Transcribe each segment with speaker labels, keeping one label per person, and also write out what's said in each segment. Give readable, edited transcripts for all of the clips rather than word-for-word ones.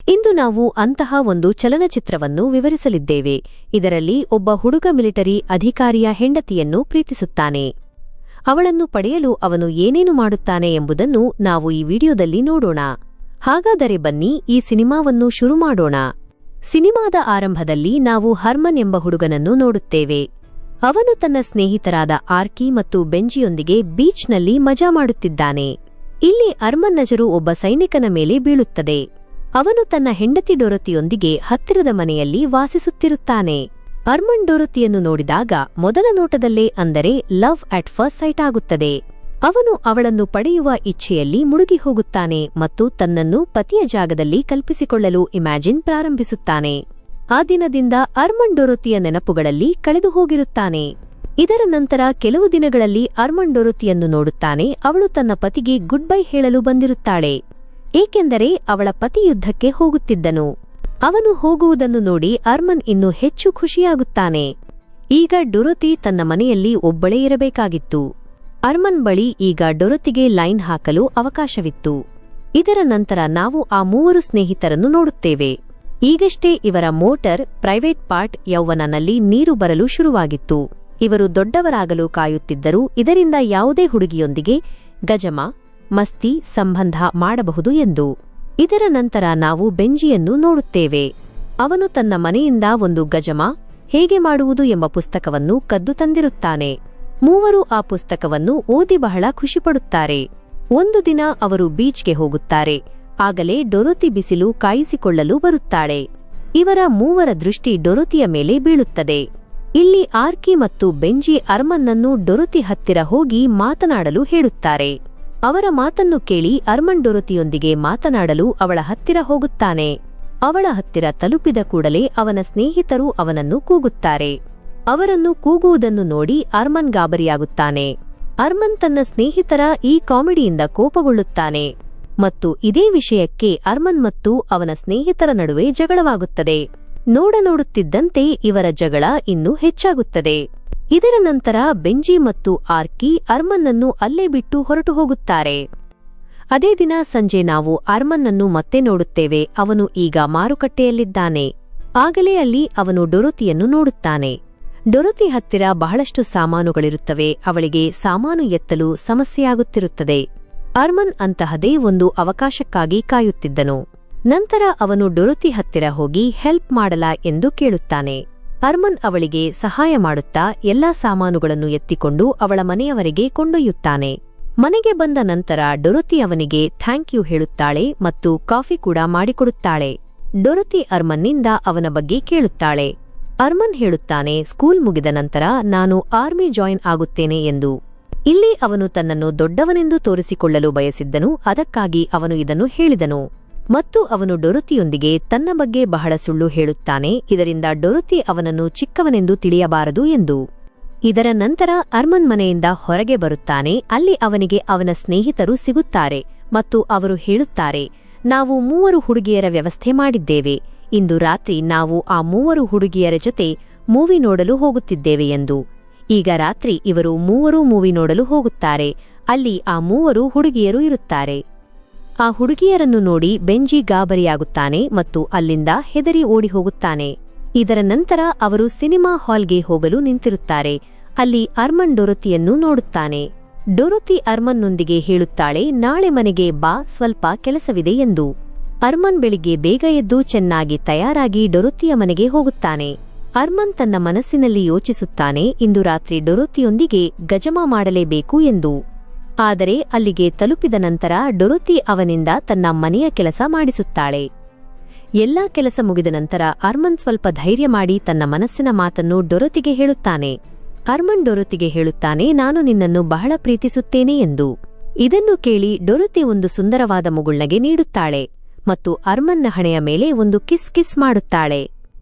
Speaker 1: ಇಂದು ನಾವು ಅಂತಹ ಒಂದು ಚಲನಚಿತ್ರವನ್ನು ವಿವರಿಸಲಿದ್ದೇವೆ. ಇದರಲ್ಲಿ ಒಬ್ಬ ಹುಡುಗ ಮಿಲಿಟರಿ ಅಧಿಕಾರಿಯ ಹೆಂಡತಿಯನ್ನು ಪ್ರೀತಿಸುತ್ತಾನೆ. ಅವಳನ್ನು ಪಡೆಯಲು ಅವನು ಏನೇನು ಮಾಡುತ್ತಾನೆ ಎಂಬುದನ್ನು ನಾವು ಈ ವಿಡಿಯೋದಲ್ಲಿ ನೋಡೋಣ. ಹಾಗಾದರೆ ಬನ್ನಿ ಈ ಸಿನಿಮಾವನ್ನು ಶುರು ಮಾಡೋಣ. ಸಿನಿಮಾದ ಆರಂಭದಲ್ಲಿ ನಾವು ಹರ್ಮನ್ ಎಂಬ ಹುಡುಗನನ್ನು ನೋಡುತ್ತೇವೆ. ಅವನು ತನ್ನ ಸ್ನೇಹಿತರಾದ ಆರ್ಕಿ ಮತ್ತು ಬೆಂಜಿಯೊಂದಿಗೆ ಬೀಚ್ನಲ್ಲಿ ಮಜಾ ಮಾಡುತ್ತಿದ್ದಾನೆ. ಇಲ್ಲಿ ಅರ್ಮನ್ ನಜರು ಒಬ್ಬ ಸೈನಿಕನ ಮೇಲೆ ಬೀಳುತ್ತದೆ. ಅವನು ತನ್ನ ಹೆಂಡತಿ ಡೊರತಿಯೊಂದಿಗೆ ಹತ್ತಿರದ ಮನೆಯಲ್ಲಿ ವಾಸಿಸುತ್ತಿರುತ್ತಾನೆ. ಅರ್ಮನ್ ಡೊರತಿಯನ್ನು ನೋಡಿದಾಗ ಮೊದಲ ನೋಟದಲ್ಲೇ ಅಂದರೆ ಲವ್ ಅಟ್ ಫಸ್ಟ್ ಸೈಟ್ ಆಗುತ್ತದೆ. ಅವನು ಅವಳನ್ನು ಪಡೆಯುವ ಇಚ್ಛೆಯಲ್ಲಿ ಮುಳುಗಿ ಹೋಗುತ್ತಾನೆ ಮತ್ತು ತನ್ನನ್ನು ಪತಿಯ ಜಾಗದಲ್ಲಿ ಕಲ್ಪಿಸಿಕೊಳ್ಳಲು ಇಮ್ಯಾಜಿನ್ ಪ್ರಾರಂಭಿಸುತ್ತಾನೆ. ಆ ದಿನದಿಂದ ಅರ್ಮನ್ ಡೊರತಿಯ ನೆನಪುಗಳಲ್ಲಿ ಕಳೆದು ಹೋಗಿರುತ್ತಾನೆ. ಇದರ ನಂತರ ಕೆಲವು ದಿನಗಳಲ್ಲಿ ಅರ್ಮನ್ ಡೊರತಿಯನ್ನು ನೋಡುತ್ತಾನೆ. ಅವಳು ತನ್ನ ಪತಿಗೆ ಗುಡ್ ಬೈ ಹೇಳಲು ಬಂದಿರುತ್ತಾಳೆ, ಏಕೆಂದರೆ ಅವಳ ಪತಿ ಯುದ್ಧಕ್ಕೆ ಹೋಗುತ್ತಿದ್ದನು. ಅವನು ಹೋಗುವುದನ್ನು ನೋಡಿ ಅರ್ಮನ್ ಇನ್ನೂ ಹೆಚ್ಚು ಖುಷಿಯಾಗುತ್ತಾನೆ. ಈಗ ಡೊರತಿ ತನ್ನ ಮನೆಯಲ್ಲಿ ಒಬ್ಬಳೇ ಇರಬೇಕಾಗಿತ್ತು. ಅರ್ಮನ್ ಬಳಿ ಈಗ ಡೊರತಿಗೆ ಲೈನ್ ಹಾಕಲು ಅವಕಾಶವಿತ್ತು. ಇದರ ನಂತರ ನಾವು ಆ ಮೂವರು ಸ್ನೇಹಿತರನ್ನು ನೋಡುತ್ತೇವೆ. ಈಗಷ್ಟೇ ಇವರ ಮೋಟರ್ ಪ್ರೈವೇಟ್ ಪಾರ್ಟ್ ಯೌವನನಲ್ಲಿ ನೀರು ಬರಲು ಶುರುವಾಗಿತ್ತು. ಇವರು ದೊಡ್ಡವರಾಗಲು ಕಾಯುತ್ತಿದ್ದರು. ಇದರಿಂದ ಯಾವುದೇ ಹುಡುಗಿಯೊಂದಿಗೆ ಗಜಮ ಮಸ್ತಿ ಸಂಬಂಧ ಮಾಡಬಹುದು ಎಂದು. ಇದರ ನಂತರ ನಾವು ಬೆಂಜಿಯನ್ನು ನೋಡುತ್ತೇವೆ. ಅವನು ತನ್ನ ಮನೆಯಿಂದ ಒಂದು ಗಜಮ ಹೇಗೆ ಮಾಡುವುದು ಎಂಬ ಪುಸ್ತಕವನ್ನು ಕದ್ದು ತಂದಿರುತ್ತಾನೆ. ಮೂವರು ಆ ಪುಸ್ತಕವನ್ನು ಓದಿ ಬಹಳ ಖುಷಿಪಡುತ್ತಾರೆ. ಒಂದು ದಿನ ಅವರು ಬೀಚ್ಗೆ ಹೋಗುತ್ತಾರೆ. ಆಗಲೇ ಡೊರತಿ ಬಿಸಿಲು ಕಾಯಿಸಿಕೊಳ್ಳಲು ಬರುತ್ತಾಳೆ. ಇವರ ಮೂವರ ದೃಷ್ಟಿ ಡೊರತಿಯ ಮೇಲೆ ಬೀಳುತ್ತದೆ. ಇಲ್ಲಿ ಆರ್ಕಿ ಮತ್ತು ಬೆಂಜಿ ಅರ್ಮನ್ನನ್ನು ಡೊರತಿ ಹತ್ತಿರ ಹೋಗಿ ಮಾತನಾಡಲು ಹೇಳುತ್ತಾರೆ. ಅವರ ಮಾತನ್ನು ಕೇಳಿ ಅರ್ಮನ್ ಡೊರತಿಯೊಂದಿಗೆ ಮಾತನಾಡಲು ಅವಳ ಹತ್ತಿರ ಹೋಗುತ್ತಾನೆ. ಅವಳ ಹತ್ತಿರ ತಲುಪಿದ ಕೂಡಲೇ ಅವನ ಸ್ನೇಹಿತರು ಅವನನ್ನು ಕೂಗುತ್ತಾರೆ. ಅವರನ್ನು ಕೂಗುವುದನ್ನು ನೋಡಿ ಅರ್ಮನ್ ಗಾಬರಿಯಾಗುತ್ತಾನೆ. ಅರ್ಮನ್ ತನ್ನ ಸ್ನೇಹಿತರ ಈ ಕಾಮಿಡಿಯಿಂದ ಕೋಪಗೊಳ್ಳುತ್ತಾನೆ ಮತ್ತು ಇದೇ ವಿಷಯಕ್ಕೆ ಅರ್ಮನ್ ಮತ್ತು ಅವನ ಸ್ನೇಹಿತರ ನಡುವೆ ಜಗಳವಾಗುತ್ತದೆ. ನೋಡುತ್ತಿದ್ದಂತೆ ಇವರ ಜಗಳ ಇನ್ನೂ ಹೆಚ್ಚಾಗುತ್ತದೆ. ಇದರ ನಂತರ ಬೆಂಜಿ ಮತ್ತು ಆರ್ಕಿ ಅರ್ಮನ್ನನ್ನು ಅಲ್ಲೇ ಬಿಟ್ಟು ಹೊರಟು ಹೋಗುತ್ತಾರೆ. ಅದೇ ದಿನ ಸಂಜೆ ನಾವು ಅರ್ಮನ್ನನ್ನು ಮತ್ತೆ ನೋಡುತ್ತೇವೆ. ಅವನು ಈಗ ಮಾರುಕಟ್ಟೆಯಲ್ಲಿದ್ದಾನೆ. ಆಗಲೇ ಅಲ್ಲಿ ಅವನು ಡೊರತಿಯನ್ನು ನೋಡುತ್ತಾನೆ. ಡೊರತಿ ಹತ್ತಿರ ಬಹಳಷ್ಟು ಸಾಮಾನುಗಳಿರುತ್ತವೆ. ಅವಳಿಗೆ ಸಾಮಾನು ಎತ್ತಲು ಸಮಸ್ಯೆಯಾಗುತ್ತಿರುತ್ತದೆ. ಅರ್ಮನ್ ಅಂತಹದೇ ಒಂದು ಅವಕಾಶಕ್ಕಾಗಿ ಕಾಯುತ್ತಿದ್ದನು. ನಂತರ ಅವನು ಡೊರತಿ ಹತ್ತಿರ ಹೋಗಿ ಹೆಲ್ಪ್ ಮಾಡಲಾ ಎಂದು ಕೇಳುತ್ತಾನೆ. ಅರ್ಮನ್ ಅವಳಿಗೆ ಸಹಾಯ ಮಾಡುತ್ತಾ ಎಲ್ಲಾ ಸಾಮಾನುಗಳನ್ನು ಎತ್ತಿಕೊಂಡು ಅವಳ ಮನೆಯವರೆಗೆ ಕೊಂಡೊಯ್ಯುತ್ತಾನೆ. ಮನೆಗೆ ಬಂದ ನಂತರ ಡೊರತಿ ಅವನಿಗೆ ಥ್ಯಾಂಕ್ ಯು ಹೇಳುತ್ತಾಳೆ ಮತ್ತು ಕಾಫಿ ಕೂಡ ಮಾಡಿಕೊಡುತ್ತಾಳೆ. ಡೊರತಿ ಅರ್ಮನ್ನಿಂದ ಅವನ ಬಗ್ಗೆ ಕೇಳುತ್ತಾಳೆ. ಅರ್ಮನ್ ಹೇಳುತ್ತಾನೆ, ಸ್ಕೂಲ್ ಮುಗಿದ ನಂತರ ನಾನು ಆರ್ಮಿ ಜಾಯಿನ್ ಆಗುತ್ತೇನೆ ಎಂದು. ಇಲ್ಲಿ ಅವನು ತನ್ನನ್ನು ದೊಡ್ಡವನೆಂದು ತೋರಿಸಿಕೊಳ್ಳಲು ಬಯಸಿದ್ದನು. ಅದಕ್ಕಾಗಿ ಅವನು ಇದನ್ನು ಹೇಳಿದನು ಮತ್ತು ಅವನು ಡೊರತಿಯೊಂದಿಗೆ ತನ್ನ ಬಗ್ಗೆ ಬಹಳ ಸುಳ್ಳು ಹೇಳುತ್ತಾನೆ. ಇದರಿಂದ ಡೊರತಿ ಅವನನ್ನು ಚಿಕ್ಕವನೆಂದು ತಿಳಿಯಬಾರದು ಎಂದು. ಇದರ ನಂತರ ಅರ್ಮನ್ ಮನೆಯಿಂದ ಹೊರಗೆ ಬರುತ್ತಾನೆ. ಅಲ್ಲಿ ಅವನಿಗೆ ಅವನ ಸ್ನೇಹಿತರು ಸಿಗುತ್ತಾರೆ ಮತ್ತು ಅವರು ಹೇಳುತ್ತಾರೆ, ನಾವು ಮೂವರು ಹುಡುಗಿಯರ ವ್ಯವಸ್ಥೆ ಮಾಡಿದ್ದೇವೆ. ಇಂದು ರಾತ್ರಿ ನಾವು ಆ ಮೂವರು ಹುಡುಗಿಯರ ಜೊತೆ ಮೂವಿ ನೋಡಲು ಹೋಗುತ್ತಿದ್ದೇವೆ ಎಂದು. ಈಗ ರಾತ್ರಿ ಇವರು ಮೂವರೂ ಮೂವಿ ನೋಡಲು ಹೋಗುತ್ತಾರೆ. ಅಲ್ಲಿ ಆ ಮೂವರು ಹುಡುಗಿಯರು ಇರುತ್ತಾರೆ. ಆ ಹುಡುಗಿಯರನ್ನು ನೋಡಿ ಬೆಂಜಿ ಗಾಬರಿಯಾಗುತ್ತಾನೆ ಮತ್ತು ಅಲ್ಲಿಂದ ಹೆದರಿ ಓಡಿ ಹೋಗುತ್ತಾನೆ. ಇದರ ನಂತರ ಅವರು ಸಿನಿಮಾ ಹಾಲ್ಗೆ ಹೋಗಲು ನಿಂತಿರುತ್ತಾರೆ. ಅಲ್ಲಿ ಅರ್ಮನ್ ಡೊರತಿಯನ್ನು ನೋಡುತ್ತಾನೆ. ಡೊರತಿ ಅರ್ಮನ್ನೊಂದಿಗೆ ಹೇಳುತ್ತಾಳೆ, ನಾಳೆ ಮನೆಗೆ ಬಾ, ಸ್ವಲ್ಪ ಕೆಲಸವಿದೆ ಎಂದು. ಅರ್ಮನ್ ಬೆಳಿಗ್ಗೆ ಬೇಗ ಎದ್ದು ಚೆನ್ನಾಗಿ ತಯಾರಾಗಿ ಡೊರತಿಯ ಮನೆಗೆ ಹೋಗುತ್ತಾನೆ. ಅರ್ಮನ್ ತನ್ನ ಮನಸ್ಸಿನಲ್ಲಿ ಯೋಚಿಸುತ್ತಾನೆ, ಇಂದು ರಾತ್ರಿ ಡೊರತಿಯೊಂದಿಗೆ ಗಜಮ ಮಾಡಲೇಬೇಕು ಎಂದು. ಆದರೆ ಅಲ್ಲಿಗೆ ತಲುಪಿದ ನಂತರ ಡೊರತಿ ಅವನಿಂದ ತನ್ನ ಮನೆಯ ಕೆಲಸ ಮಾಡಿಸುತ್ತಾಳೆ. ಎಲ್ಲಾ ಕೆಲಸ ಮುಗಿದ ನಂತರ ಅರ್ಮನ್ ಸ್ವಲ್ಪ ಧೈರ್ಯ ಮಾಡಿ ತನ್ನ ಮನಸ್ಸಿನ ಮಾತನ್ನು ಡೊರತಿಗೆ ಹೇಳುತ್ತಾನೆ. ಅರ್ಮನ್ ಡೊರತಿಗೆ ಹೇಳುತ್ತಾನೆ, ನಾನು ನಿನ್ನನ್ನು ಬಹಳ ಪ್ರೀತಿಸುತ್ತೇನೆ ಎಂದು. ಇದನ್ನು ಕೇಳಿ ಡೊರತಿ ಒಂದು ಸುಂದರವಾದ ಮುಗುಳ್ನಗೆ ನೀಡುತ್ತಾಳೆ ಮತ್ತು ಅರ್ಮನ್ನ ಹಣೆಯ ಮೇಲೆ ಒಂದು ಕಿಸ್ ಮಾಡುತ್ತಾಳೆ.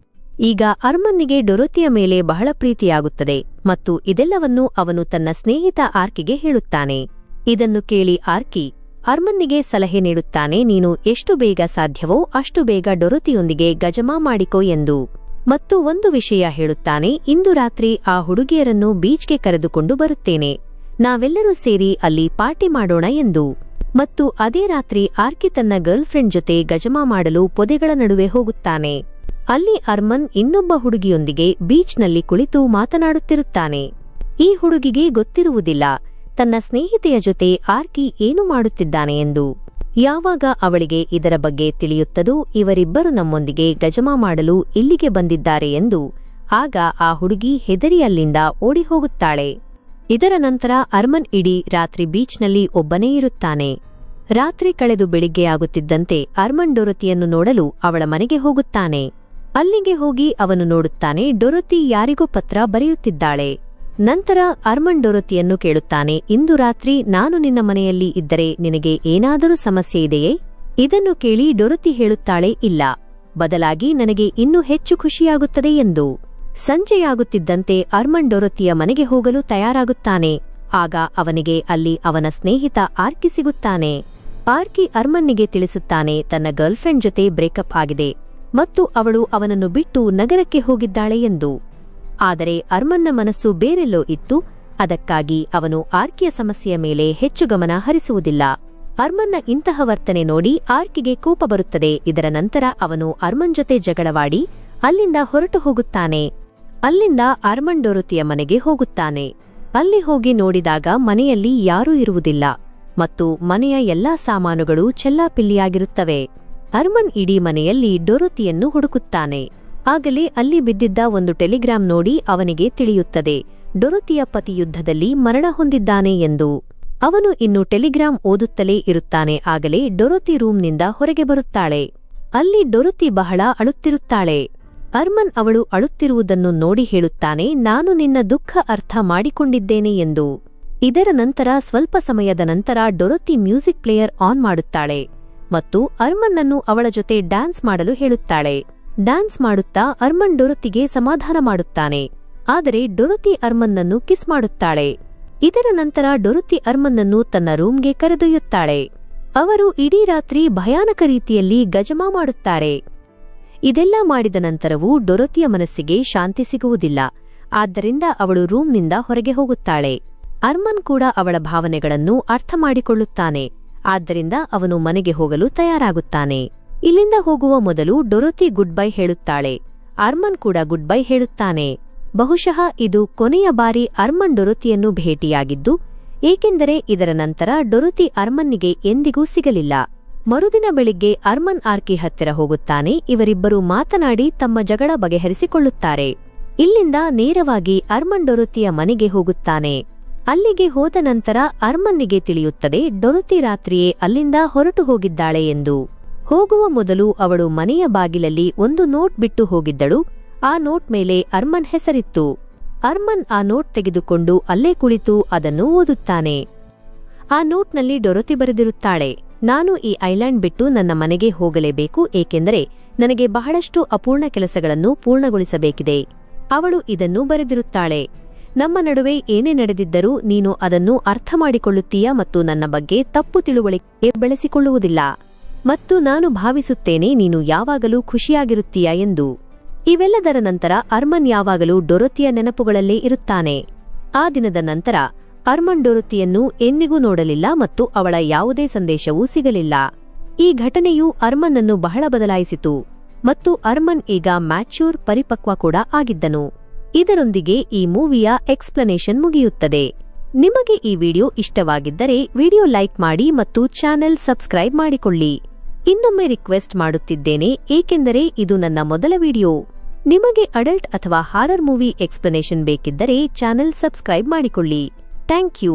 Speaker 1: ಈಗ ಅರ್ಮನ್ನಿಗೆ ಡೊರತಿಯ ಮೇಲೆ ಬಹಳ ಪ್ರೀತಿಯಾಗುತ್ತದೆ ಮತ್ತು ಇದೆಲ್ಲವನ್ನೂ ಅವನು ತನ್ನ ಸ್ನೇಹಿತ ಆರ್ಕಿಗೆ ಹೇಳುತ್ತಾನೆ. ಇದನ್ನು ಕೇಳಿ ಆರ್ಕಿ ಅರ್ಮನ್ನಿಗೆ ಸಲಹೆ ನೀಡುತ್ತಾನೆ, ನೀನು ಎಷ್ಟು ಬೇಗ ಸಾಧ್ಯವೋ ಅಷ್ಟು ಬೇಗ ಡೊರತಿಯೊಂದಿಗೆ ಗಜಮಾ ಮಾಡಿಕೋ ಎಂದು. ಮತ್ತು ಒಂದು ವಿಷಯ ಹೇಳುತ್ತಾನೆ, ಇಂದು ರಾತ್ರಿ ಆ ಹುಡುಗಿಯರನ್ನು ಬೀಚ್ಗೆ ಕರೆದುಕೊಂಡು ಬರುತ್ತೇನೆ. ನಾವೆಲ್ಲರೂ ಸೇರಿ ಅಲ್ಲಿ ಪಾರ್ಟಿ ಮಾಡೋಣ ಎಂದು. ಮತ್ತು ಅದೇ ರಾತ್ರಿ ಆರ್ಕಿ ತನ್ನ ಗರ್ಲ್ಫ್ರೆಂಡ್ ಜೊತೆ ಗಜಮಾ ಮಾಡಲು ಪೊದೆಗಳ ನಡುವೆ ಹೋಗುತ್ತಾನೆ. ಅಲ್ಲಿ ಅರ್ಮನ್ ಇನ್ನೊಬ್ಬ ಹುಡುಗಿಯೊಂದಿಗೆ ಬೀಚ್ನಲ್ಲಿ ಕುಳಿತು ಮಾತನಾಡುತ್ತಿರುತ್ತಾನೆ. ಈ ಹುಡುಗಿಗೆ ಗೊತ್ತಿರುವುದಿಲ್ಲ ತನ್ನ ಸ್ನೇಹಿತೆಯ ಜೊತೆ ಆರ್ಕಿ ಏನು ಮಾಡುತ್ತಿದ್ದಾನೆ ಎಂದು. ಯಾವಾಗ ಅವಳಿಗೆ ಇದರ ಬಗ್ಗೆ ತಿಳಿಯುತ್ತದೋ ಇವರಿಬ್ಬರು ನಮ್ಮೊಂದಿಗೆ ಗಜಮಾ ಮಾಡಲು ಇಲ್ಲಿಗೆ ಬಂದಿದ್ದಾರೆ ಎಂದು, ಆಗ ಆ ಹುಡುಗಿ ಹೆದರಿ ಅಲ್ಲಿಂದ ಓಡಿಹೋಗುತ್ತಾಳೆ. ಇದರ ನಂತರ ಅರ್ಮನ್ ಇಡೀ ರಾತ್ರಿ ಬೀಚ್ನಲ್ಲಿ ಒಬ್ಬನೇ ಇರುತ್ತಾನೆ. ರಾತ್ರಿ ಕಳೆದು ಬೆಳಿಗ್ಗೆಯಾಗುತ್ತಿದ್ದಂತೆ ಅರ್ಮನ್ ಡೊರೊತಿಯನ್ನು ನೋಡಲು ಅವಳ ಮನೆಗೆ ಹೋಗುತ್ತಾನೆ. ಅಲ್ಲಿಗೆ ಹೋಗಿ ಅವನು ನೋಡುತ್ತಾನೆ ಡೊರೊತಿ ಯಾರಿಗೋ ಪತ್ರ ಬರೆಯುತ್ತಿದ್ದಾಳೆ. ನಂತರ ಅರ್ಮನ್ ಡೊರೊತಿಯನ್ನು ಕೇಳುತ್ತಾನೆ, ಇಂದು ರಾತ್ರಿ ನಾನು ನಿನ್ನ ಮನೆಯಲ್ಲಿ ಇದ್ದರೆ ನಿನಗೆ ಏನಾದರೂ ಸಮಸ್ಯೆ ಇದೆಯೇ? ಇದನ್ನು ಕೇಳಿ ಡೊರೊತಿ ಹೇಳುತ್ತಾಳೆ, ಇಲ್ಲ, ಬದಲಾಗಿ ನನಗೆ ಇನ್ನೂ ಹೆಚ್ಚು ಖುಷಿಯಾಗುತ್ತದೆ ಎಂದು. ಸಂಜೆಯಾಗುತ್ತಿದ್ದಂತೆ ಅರ್ಮನ್ ಡೊರೊತಿಯ ಮನೆಗೆ ಹೋಗಲು ತಯಾರಾಗುತ್ತಾನೆ. ಆಗ ಅವನಿಗೆ ಅಲ್ಲಿ ಅವನ ಸ್ನೇಹಿತ ಆರ್ಕಿ ಸಿಗುತ್ತಾನೆ. ಆರ್ಕಿ ಅರ್ಮನ್ನಿಗೆ ತಿಳಿಸುತ್ತಾನೆ ತನ್ನ ಗರ್ಲ್ಫ್ರೆಂಡ್ ಜೊತೆ ಬ್ರೇಕಪ್ ಆಗಿದೆ ಮತ್ತು ಅವಳು ಅವನನ್ನು ಬಿಟ್ಟು ನಗರಕ್ಕೆ ಹೋಗಿದ್ದಾಳೆ ಎಂದು. ಆದರೆ ಅರ್ಮನ್ನ ಮನಸ್ಸು ಬೇರೆಲ್ಲೋ ಇತ್ತು, ಅದಕ್ಕಾಗಿ ಅವನು ಆರ್ಕಿಯ ಸಮಸ್ಯೆಯ ಮೇಲೆ ಹೆಚ್ಚು ಗಮನ ಹರಿಸುವುದಿಲ್ಲ. ಅರ್ಮನ್ನ ಇಂತಹ ವರ್ತನೆ ನೋಡಿ ಆರ್ಕಿಗೆ ಕೋಪ ಬರುತ್ತದೆ. ಇದರ ನಂತರ ಅವನು ಅರ್ಮನ್ ಜೊತೆ ಜಗಳವಾಡಿ ಅಲ್ಲಿಂದ ಹೊರಟು ಹೋಗುತ್ತಾನೆ. ಅಲ್ಲಿಂದ ಅರ್ಮನ್ ಡೊರೊತಿಯ ಮನೆಗೆ ಹೋಗುತ್ತಾನೆ. ಅಲ್ಲಿ ಹೋಗಿ ನೋಡಿದಾಗ ಮನೆಯಲ್ಲಿ ಯಾರೂ ಇರುವುದಿಲ್ಲ ಮತ್ತು ಮನೆಯ ಎಲ್ಲಾ ಸಾಮಾನುಗಳು ಚೆಲ್ಲಾಪಿಲ್ಲಿಯಾಗಿರುತ್ತವೆ. ಅರ್ಮನ್ ಇಡೀ ಮನೆಯಲ್ಲಿ ಡೊರೊತಿಯನ್ನು ಹುಡುಕುತ್ತಾನೆ. ಆಗಲೇ ಅಲ್ಲಿ ಬಿದ್ದಿದ್ದ ಒಂದು ಟೆಲಿಗ್ರಾಂ ನೋಡಿ ಅವನಿಗೆ ತಿಳಿಯುತ್ತದೆ ಡೊರೊತಿಯ ಪತಿ ಯುದ್ಧದಲ್ಲಿ ಮರಣ ಹೊಂದಿದ್ದಾನೆ ಎಂದು. ಅವನು ಇನ್ನು ಟೆಲಿಗ್ರಾಂ ಓದುತ್ತಲೇ ಇರುತ್ತಾನೆ. ಆಗಲೇ ಡೊರೊತಿ ರೂಮ್ನಿಂದ ಹೊರಗೆ ಬರುತ್ತಾಳೆ. ಅಲ್ಲಿ ಡೊರೊತಿ ಬಹಳ ಅಳುತ್ತಿರುತ್ತಾಳೆ. ಅರ್ಮನ್ ಅವಳು ಅಳುತ್ತಿರುವುದನ್ನು ನೋಡಿ ಹೇಳುತ್ತಾನೆ, ನಾನು ನಿನ್ನ ದುಃಖ ಅರ್ಥ ಮಾಡಿಕೊಂಡಿದ್ದೇನೆ ಎಂದು. ಇದರ ನಂತರ ಸ್ವಲ್ಪ ಸಮಯದ ನಂತರ ಡೊರೊತಿ ಮ್ಯೂಸಿಕ್ ಪ್ಲೇಯರ್ ಆನ್ ಮಾಡುತ್ತಾಳೆ ಮತ್ತು ಅರ್ಮನ್ನನ್ನು ಅವಳ ಜೊತೆ ಡ್ಯಾನ್ಸ್ ಮಾಡಲು ಹೇಳುತ್ತಾಳೆ. ಡ್ಯಾನ್ಸ್ ಮಾಡುತ್ತಾ ಅರ್ಮನ್ ಡೊರೊತಿಗೆ ಸಮಾಧಾನ ಮಾಡುತ್ತಾನೆ. ಆದರೆ ಡೊರೊತಿ ಅರ್ಮನ್ನನ್ನು ಕಿಸ್ ಮಾಡುತ್ತಾಳೆ. ಇದರ ನಂತರ ಡೊರೊತಿ ಅರ್ಮನ್ನನ್ನು ತನ್ನ ರೂಮ್ಗೆ ಕರೆದೊಯ್ಯುತ್ತಾಳೆ. ಅವರು ಇಡೀ ರಾತ್ರಿ ಭಯಾನಕ ರೀತಿಯಲ್ಲಿ ಗಜಮಾ ಮಾಡುತ್ತಾರೆ. ಇದೆಲ್ಲ ಮಾಡಿದ ನಂತರವೂ ಡೊರೊತಿಯ ಮನಸ್ಸಿಗೆ ಶಾಂತಿ ಸಿಗುವುದಿಲ್ಲ. ಆದ್ದರಿಂದ ಅವಳು ರೂಮ್ನಿಂದ ಹೊರಗೆ ಹೋಗುತ್ತಾಳೆ. ಅರ್ಮನ್ ಕೂಡ ಅವಳ ಭಾವನೆಗಳನ್ನು ಅರ್ಥ ಮಾಡಿಕೊಳ್ಳುತ್ತಾನೆ. ಆದ್ದರಿಂದ ಅವನು ಮನೆಗೆ ಹೋಗಲು ತಯಾರಾಗುತ್ತಾನೆ. ಇಲ್ಲಿಂದ ಹೋಗುವ ಮೊದಲು ಡೊರೊತಿ ಗುಡ್ ಬೈ ಹೇಳುತ್ತಾಳೆ. ಅರ್ಮನ್ ಕೂಡ ಗುಡ್ ಬೈ ಹೇಳುತ್ತಾನೆ. ಬಹುಶಃ ಇದು ಕೊನೆಯ ಬಾರಿ ಅರ್ಮನ್ ಡೊರೊತಿಯನ್ನು ಭೇಟಿಯಾಗಿದ್ದು, ಏಕೆಂದರೆ ಇದರ ನಂತರ ಡೊರೊತಿ ಅರ್ಮನ್ನಿಗೆ ಎಂದಿಗೂ ಸಿಗಲಿಲ್ಲ. ಮರುದಿನ ಬೆಳಿಗ್ಗೆ ಅರ್ಮನ್ ಆರ್ಕಿ ಹತ್ತಿರ ಹೋಗುತ್ತಾನೆ. ಇವರಿಬ್ಬರು ಮಾತನಾಡಿ ತಮ್ಮ ಜಗಳ ಬಗೆಹರಿಸಿಕೊಳ್ಳುತ್ತಾರೆ. ಇಲ್ಲಿಂದ ನೇರವಾಗಿ ಅರ್ಮನ್ ಡೊರೊತಿಯ ಮನೆಗೆ ಹೋಗುತ್ತಾನೆ. ಅಲ್ಲಿಗೆ ಹೋದ ನಂತರ ಅರ್ಮನ್ನಿಗೆ ತಿಳಿಯುತ್ತದೆ ಡೊರೊತಿ ರಾತ್ರಿಯೇ ಅಲ್ಲಿಂದ ಹೊರಟು ಹೋಗಿದ್ದಾಳೆ ಎಂದು. ಹೋಗುವ ಮೊದಲು ಅವಳು ಮನೆಯ ಬಾಗಿಲಲ್ಲಿ ಒಂದು ನೋಟ್ ಬಿಟ್ಟು ಹೋಗಿದ್ದಳು. ಆ ನೋಟ್ ಮೇಲೆ ಅರ್ಮನ್ ಹೆಸರಿತ್ತು. ಅರ್ಮನ್ ಆ ನೋಟ್ ತೆಗೆದುಕೊಂಡು ಅಲ್ಲೇ ಕುಳಿತು ಅದನ್ನು ಓದುತ್ತಾನೆ. ಆ ನೋಟ್ನಲ್ಲಿ ಡೊರೊತಿ ಬರೆದಿರುತ್ತಾಳೆ, ನಾನು ಈ ಐಲ್ಯಾಂಡ್ ಬಿಟ್ಟು ನನ್ನ ಮನೆಗೆ ಹೋಗಲೇಬೇಕು, ಏಕೆಂದರೆ ನನಗೆ ಬಹಳಷ್ಟು ಅಪೂರ್ಣ ಕೆಲಸಗಳನ್ನು ಪೂರ್ಣಗೊಳಿಸಬೇಕಿದೆ. ಅವಳು ಇದನ್ನು ಬರೆದಿರುತ್ತಾಳೆ, ನಮ್ಮ ನಡುವೆ ಏನೇ ನಡೆದಿದ್ದರೂ ನೀನು ಅದನ್ನು ಅರ್ಥ ಮಾಡಿಕೊಳ್ಳುತ್ತೀಯ ಮತ್ತು ನನ್ನ ಬಗ್ಗೆ ತಪ್ಪು ತಿಳುವಳಿಕೆ ಬೆಳೆಸಿಕೊಳ್ಳುವುದಿಲ್ಲ ಮತ್ತು ನಾನು ಭಾವಿಸುತ್ತೇನೆ ನೀನು ಯಾವಾಗಲೂ ಖುಷಿಯಾಗಿರುತ್ತೀಯ ಎಂದು. ಇವೆಲ್ಲದರ ನಂತರ ಅರ್ಮನ್ ಯಾವಾಗಲೂ ಡೊರೊತಿಯ ನೆನಪುಗಳಲ್ಲೇ ಇರುತ್ತಾನೆ. ಆ ದಿನದ ನಂತರ ಅರ್ಮನ್ ಡೊರೊತಿಯನ್ನು ಎಂದಿಗೂ ನೋಡಲಿಲ್ಲ ಮತ್ತು ಅವಳ ಯಾವುದೇ ಸಂದೇಶವೂ ಸಿಗಲಿಲ್ಲ. ಈ ಘಟನೆಯು ಅರ್ಮನ್ನನ್ನು ಬಹಳ ಬದಲಾಯಿಸಿತು ಮತ್ತು ಅರ್ಮನ್ ಈಗ ಮ್ಯಾಚ್ಯೂರ್ ಪರಿಪಕ್ವ ಕೂಡ ಆಗಿದ್ದನು. ಇದರೊಂದಿಗೆ ಈ ಮೂವಿಯ ಎಕ್ಸ್ಪ್ಲನೇಷನ್ ಮುಗಿಯುತ್ತದೆ. ನಿಮಗೆ ಈ ವಿಡಿಯೋ ಇಷ್ಟವಾಗಿದ್ದರೆ ವಿಡಿಯೋ ಲೈಕ್ ಮಾಡಿ ಮತ್ತು ಚಾನೆಲ್ ಸಬ್ಸ್ಕ್ರೈಬ್ ಮಾಡಿಕೊಳ್ಳಿ. ಇನ್ನೊಮ್ಮೆ ರಿಕ್ವೆಸ್ಟ್ ಮಾಡುತ್ತಿದ್ದೇನೆ, ಏಕೆಂದರೆ ಇದು ನನ್ನ ಮೊದಲ ವಿಡಿಯೋ. ನಿಮಗೆ ಅಡಲ್ಟ್ ಅಥವಾ ಹಾರರ್ ಮೂವಿ ಎಕ್ಸ್ಪ್ಲನೇಷನ್ ಬೇಕಿದ್ದರೆ ಚಾನೆಲ್ ಸಬ್ಸ್ಕ್ರೈಬ್ ಮಾಡಿಕೊಳ್ಳಿ. Thank you.